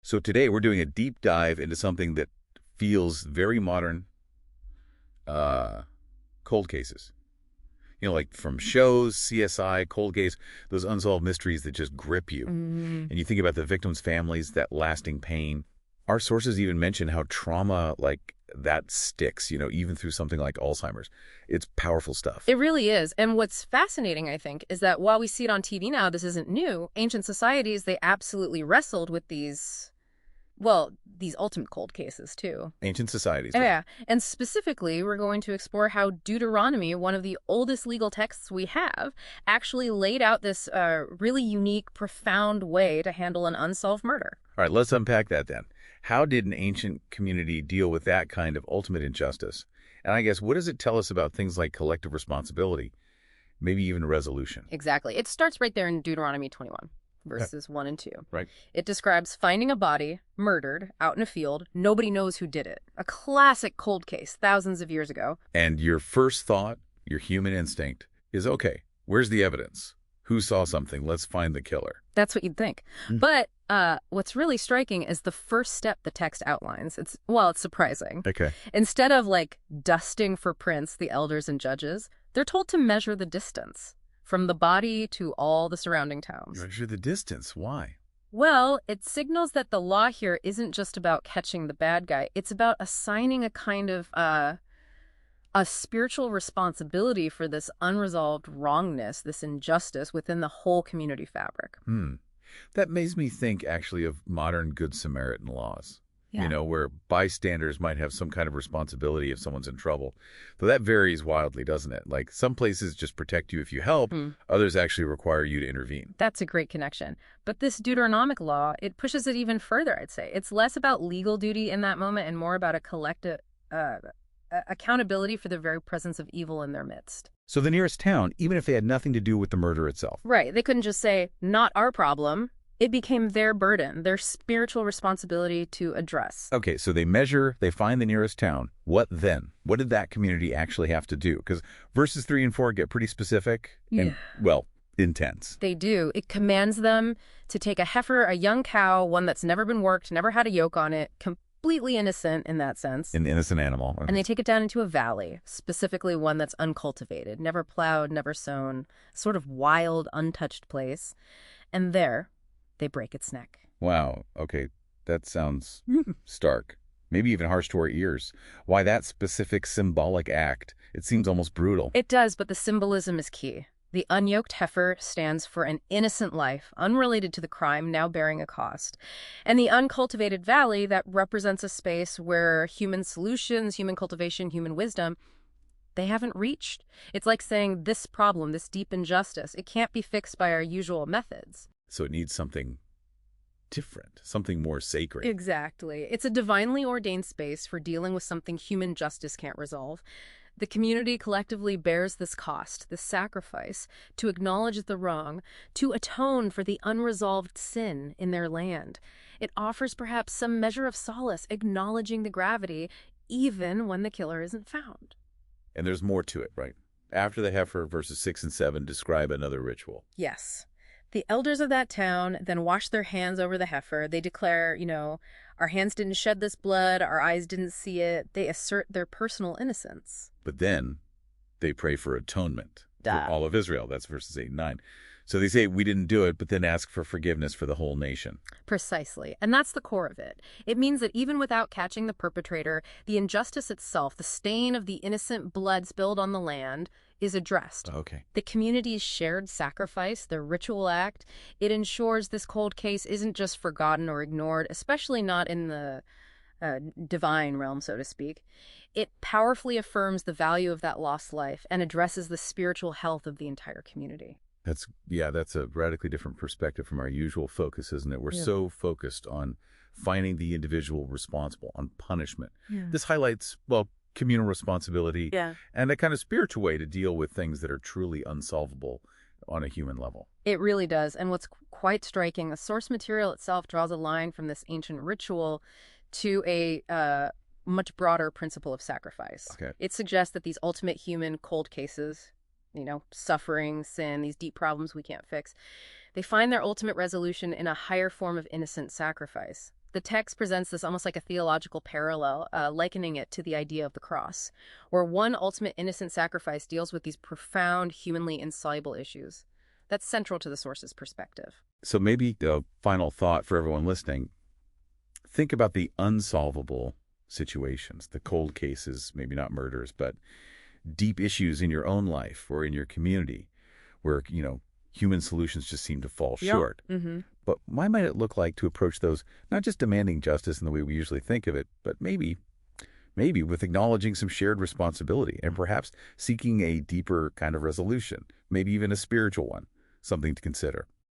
So today we're doing a deep dive into something that feels very modern, cold cases. You know, like from shows, CSI, cold case, those unsolved mysteries that just grip you. Mm. And you think about the victims' families, that lasting pain. Our sources even mention how trauma like that sticks, even through something like Alzheimer's. It's powerful stuff. It really is. And what's fascinating, I think, is that while we see it on TV now, this isn't new. Ancient societies, they absolutely wrestled with these ultimate cold cases, too. Ancient societies. Yeah. And specifically, we're going to explore how Deuteronomy, one of the oldest legal texts we have, actually laid out this really unique, profound way to handle an unsolved murder. All right, let's unpack that then. How did an ancient community deal with that kind of ultimate injustice? And I guess, what does it tell us about things like collective responsibility, maybe even resolution? Exactly. It starts right there in Deuteronomy 21. Verses 1 and 2. Right. It describes finding a body, murdered, out in a field. Nobody knows who did it. A classic cold case thousands of years ago. And your first thought, your human instinct, is, okay, where's the evidence? Who saw something? Let's find the killer. That's what you'd think. But what's really striking is the first step the text outlines. It's surprising. Okay. Instead of, dusting for prints, the elders and judges, they're told to measure the distance from the body to all the surrounding towns. Measure the distance. Why? Well, it signals that the law here isn't just about catching the bad guy. It's about assigning a kind of a spiritual responsibility for this unresolved wrongness, this injustice within the whole community fabric. That makes me think, actually, of modern Good Samaritan laws. Yeah. Where bystanders might have some kind of responsibility if someone's in trouble. Though that varies wildly, doesn't it? Like, some places just protect you if you help, others actually require you to intervene. That's a great connection. But this Deuteronomic law, it pushes it even further, I'd say. It's less about legal duty in that moment and more about a collective accountability for the very presence of evil in their midst. So the nearest town, even if they had nothing to do with the murder itself. Right. They couldn't just say, not our problem. It became their burden, their spiritual responsibility to address. Okay, so they measure, they find the nearest town. What then? What did that community actually have to do? Because verses 3 and 4 get pretty specific and, intense. They do. It commands them to take a heifer, a young cow, one that's never been worked, never had a yoke on it, completely innocent in that sense. An innocent animal. And they take it down into a valley, specifically one that's uncultivated, never plowed, never sown, sort of wild, untouched place. And there, they break its neck. Wow. Okay. That sounds stark. Maybe even harsh to our ears. Why that specific symbolic act? It seems almost brutal. It does, but the symbolism is key. The unyoked heifer stands for an innocent life, unrelated to the crime, now bearing a cost. And the uncultivated valley, that represents a space where human solutions, human cultivation, human wisdom, they haven't reached. It's like saying this problem, this deep injustice, it can't be fixed by our usual methods. So it needs something different, something more sacred. Exactly. It's a divinely ordained space for dealing with something human justice can't resolve. The community collectively bears this cost, this sacrifice, to acknowledge the wrong, to atone for the unresolved sin in their land. It offers perhaps some measure of solace, acknowledging the gravity, even when the killer isn't found. And there's more to it, right? After the heifer, verses 6 and 7 describe another ritual. Yes. The elders of that town then wash their hands over the heifer. They declare, our hands didn't shed this blood, our eyes didn't see it. They assert their personal innocence. But then they pray for atonement for all of Israel. That's verses 8 and 9. So they say, we didn't do it, but then ask for forgiveness for the whole nation. Precisely. And that's the core of it. It means that even without catching the perpetrator, the injustice itself, the stain of the innocent blood spilled on the land, is addressed. Okay. The community's shared sacrifice, the ritual act, it ensures this cold case isn't just forgotten or ignored, especially not in the divine realm, so to speak. It powerfully affirms the value of that lost life and addresses the spiritual health of the entire community. That's a radically different perspective from our usual focus, isn't it? We're so focused on finding the individual responsible, on punishment. This highlights, communal responsibility and a kind of spiritual way to deal with things that are truly unsolvable on a human level. It really does. And what's quite striking, the source material itself draws a line from this ancient ritual to a much broader principle of sacrifice. Okay. It suggests that these ultimate human cold cases, suffering, sin, these deep problems we can't fix, they find their ultimate resolution in a higher form of innocent sacrifice. The text presents this almost like a theological parallel, likening it to the idea of the cross, where one ultimate innocent sacrifice deals with these profound, humanly insoluble issues. That's central to the source's perspective. So maybe a final thought for everyone listening. Think about the unsolvable situations, the cold cases, maybe not murders, but deep issues in your own life or in your community where, human solutions just seem to fall short. Mm-hmm. But why might it look like to approach those, not just demanding justice in the way we usually think of it, but maybe with acknowledging some shared responsibility and perhaps seeking a deeper kind of resolution, maybe even a spiritual one, something to consider.